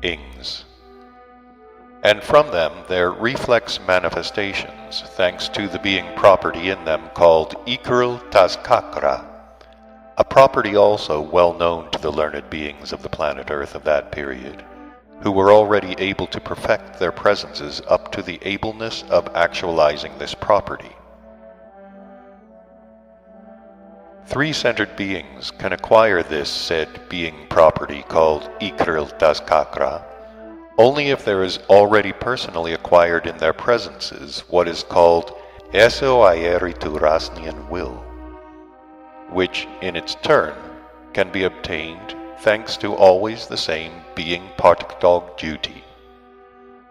ings, and from them their reflex manifestations, thanks to the being property in them called ikril tazkakra, a property also well known to the learned beings of the planet Earth of that period, who were already able to perfect their presences up to the ableness of actualizing this property. Three-centered beings can acquire this said being property called ikril tazkakra only if there is already personally acquired in their presences what is called eso-ayeritu rasnian will, which in its turn can be obtained thanks to always the same being partiktog duty,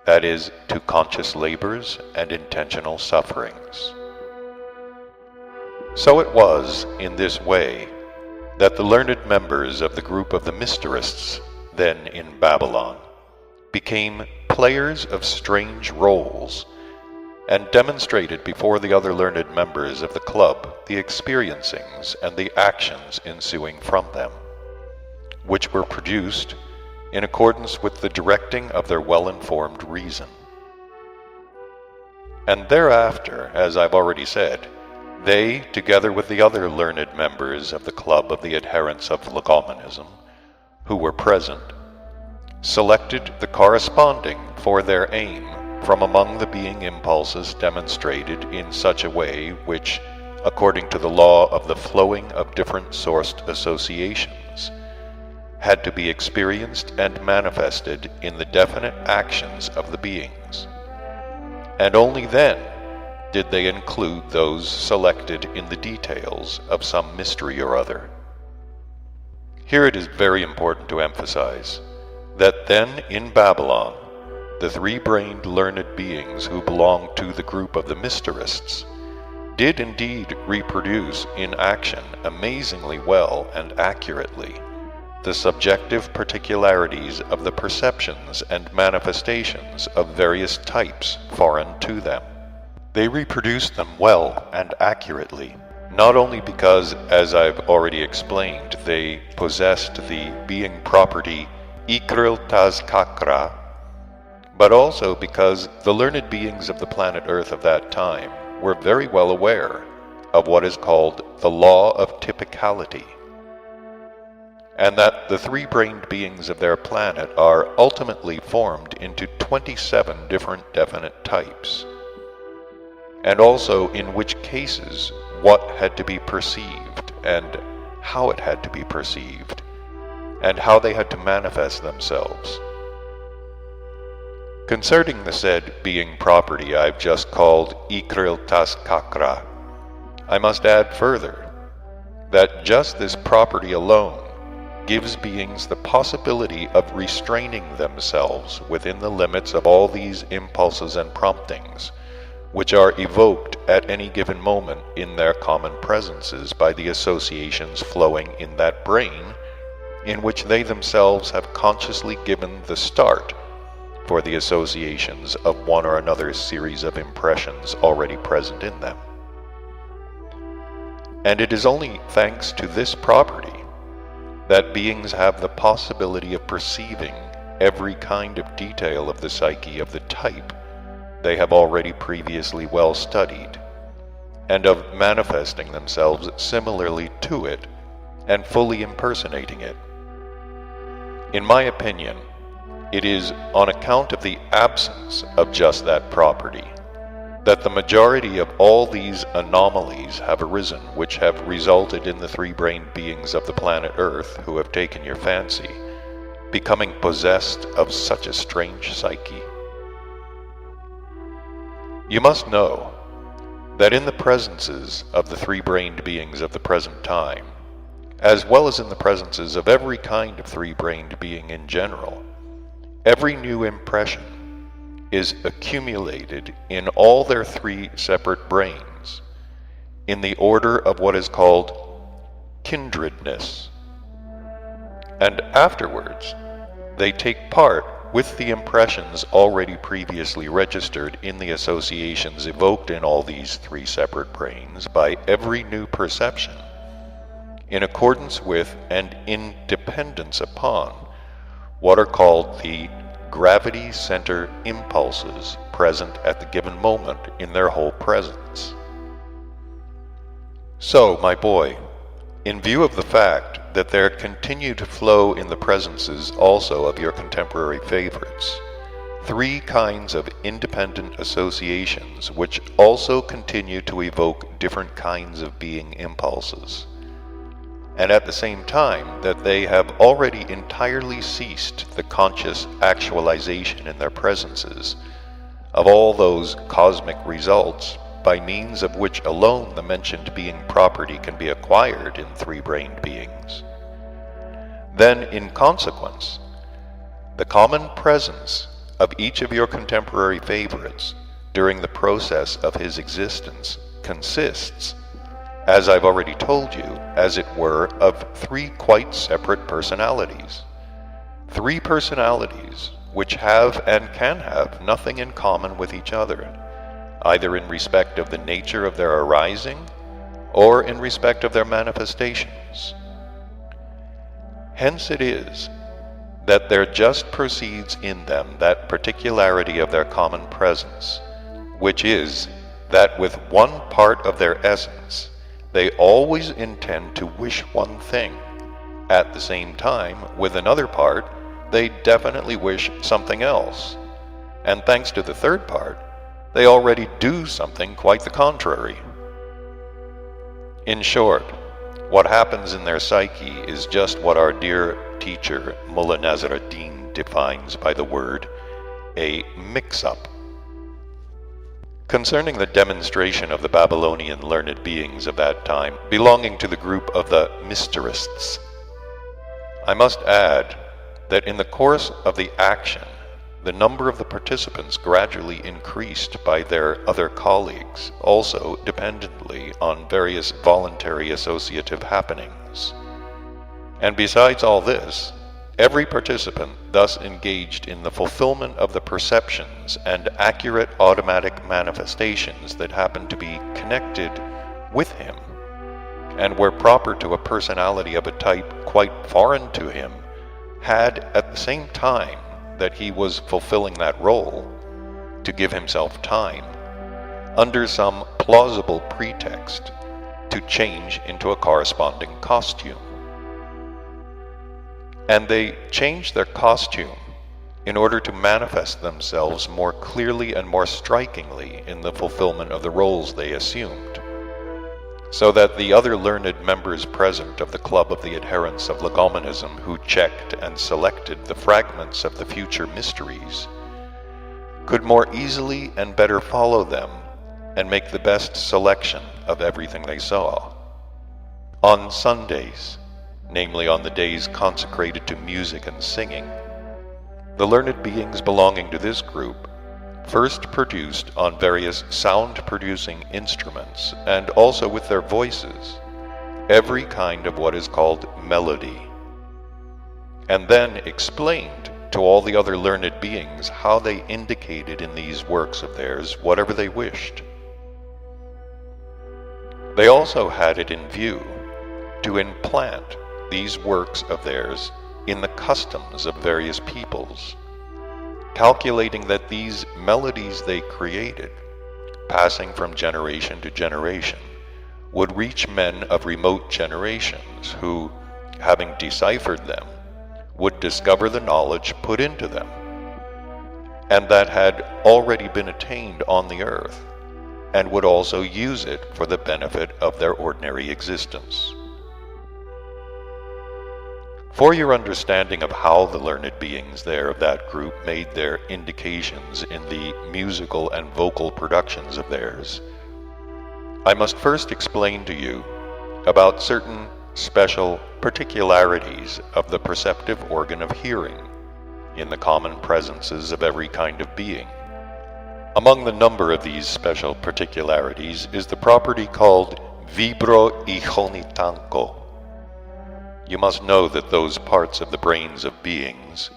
that is, to conscious labors and intentional sufferings. So it was in this way that the learned members of the group of the Mysterists, then in Babylon, became players of strange roles and demonstrated before the other learned members of the club the experiencings and the actions ensuing from them, which were produced in accordance with the directing of their well-informed reason. And thereafter, as I've already said, they, together with the other learned members of the club of the adherents of legomenism, who were present, selected the corresponding for their aim from among the being impulses demonstrated in such a way which, according to the law of the flowing of different sourced associations, had to be experienced and manifested in the definite actions of the beings, and only then did they include those selected in the details of some mystery or other. Here it is very important to emphasize that then in Babylon, the three-brained learned beings who belonged to the group of the Mysterists did indeed reproduce in action amazingly well and accurately the subjective particularities of the perceptions and manifestations of various types foreign to them. They reproduced them well and accurately, not only because, as I've already explained, they possessed the being property ikril tazkakra, but also because the learned beings of the planet Earth of that time were very well aware of what is called the law of typicality, and that the three-brained beings of their planet are ultimately formed into 27 different definite types, and also in which cases what had to be perceived and how it had to be perceived, and how they had to manifest themselves. Concerning the said being property I've just called ikril tazkakra, I must add further that just this property alone gives beings the possibility of restraining themselves within the limits of all these impulses and promptings, which are evoked at any given moment in their common presences by the associations flowing in that brain, in which they themselves have consciously given the start for the associations of one or another series of impressions already present in them. And it is only thanks to this property that beings have the possibility of perceiving every kind of detail of the psyche of the type they have already previously well studied, and of manifesting themselves similarly to it and fully impersonating it. In my opinion, it is on account of the absence of just that property that the majority of all these anomalies have arisen, which have resulted in the three-brained beings of the planet Earth who have taken your fancy, becoming possessed of such a strange psyche. You must know that in the presences of the three-brained beings of the present time, as well as in the presences of every kind of three-brained being in general, every new impression is accumulated in all their three separate brains in the order of what is called kindredness, and afterwards they take part with the impressions already previously registered in the associations evoked in all these three separate brains by every new perception, in accordance with and in dependence upon what are called the gravity center impulses present at the given moment in their whole presence. So, my boy, in view of the fact that there continue to flow in the presences also of your contemporary favorites, three kinds of independent associations which also continue to evoke different kinds of being impulses, and at the same time that they have already entirely ceased the conscious actualization in their presences of all those cosmic results by means of which alone the mentioned being property can be acquired in three-brained beings, then in consequence, the common presence of each of your contemporary favorites during the process of his existence consists, as I've already told you, as it were, of three quite separate personalities. Three personalities which have and can have nothing in common with each other, either in respect of the nature of their arising or in respect of their manifestations. Hence it is that there just proceeds in them that particularity of their common presence, which is that with one part of their essence they always intend to wish one thing. At the same time, with another part, they definitely wish something else. And thanks to the third part, they already do something quite the contrary. In short, what happens in their psyche is just what our dear teacher Mullah Nasr ad-Din defines by the word, a mix-up. Concerning the demonstration of the Babylonian learned beings of that time belonging to the group of the Mysterists, I must add that in the course of the action, the number of the participants gradually increased by their other colleagues, also dependently on various voluntary associative happenings. And besides all this, every participant thus engaged in the fulfillment of the perceptions and accurate automatic manifestations that happened to be connected with him, and were proper to a personality of a type quite foreign to him, had at the same time that he was fulfilling that role, to give himself time, under some plausible pretext, to change into a corresponding costume. And they changed their costume in order to manifest themselves more clearly and more strikingly in the fulfillment of the roles they assumed, so that the other learned members present of the Club of the Adherents of Legomanism, who checked and selected the fragments of the future mysteries, could more easily and better follow them and make the best selection of everything they saw. On Sundays, namely on the days consecrated to music and singing, the learned beings belonging to this group first produced on various sound-producing instruments, and also with their voices, every kind of what is called melody, and then explained to all the other learned beings how they indicated in these works of theirs whatever they wished. They also had it in view to implant these works of theirs in the customs of various peoples, calculating that these melodies they created, passing from generation to generation, would reach men of remote generations who, having deciphered them, would discover the knowledge put into them, and that had already been attained on the earth, and would also use it for the benefit of their ordinary existence. For your understanding of how the learned beings there of that group made their indications in the musical and vocal productions of theirs, I must first explain to you about certain special particularities of the perceptive organ of hearing in the common presences of every kind of being. Among the number of these special particularities is the property called vibro ichonitanko. You must know that those parts of the brains of beings,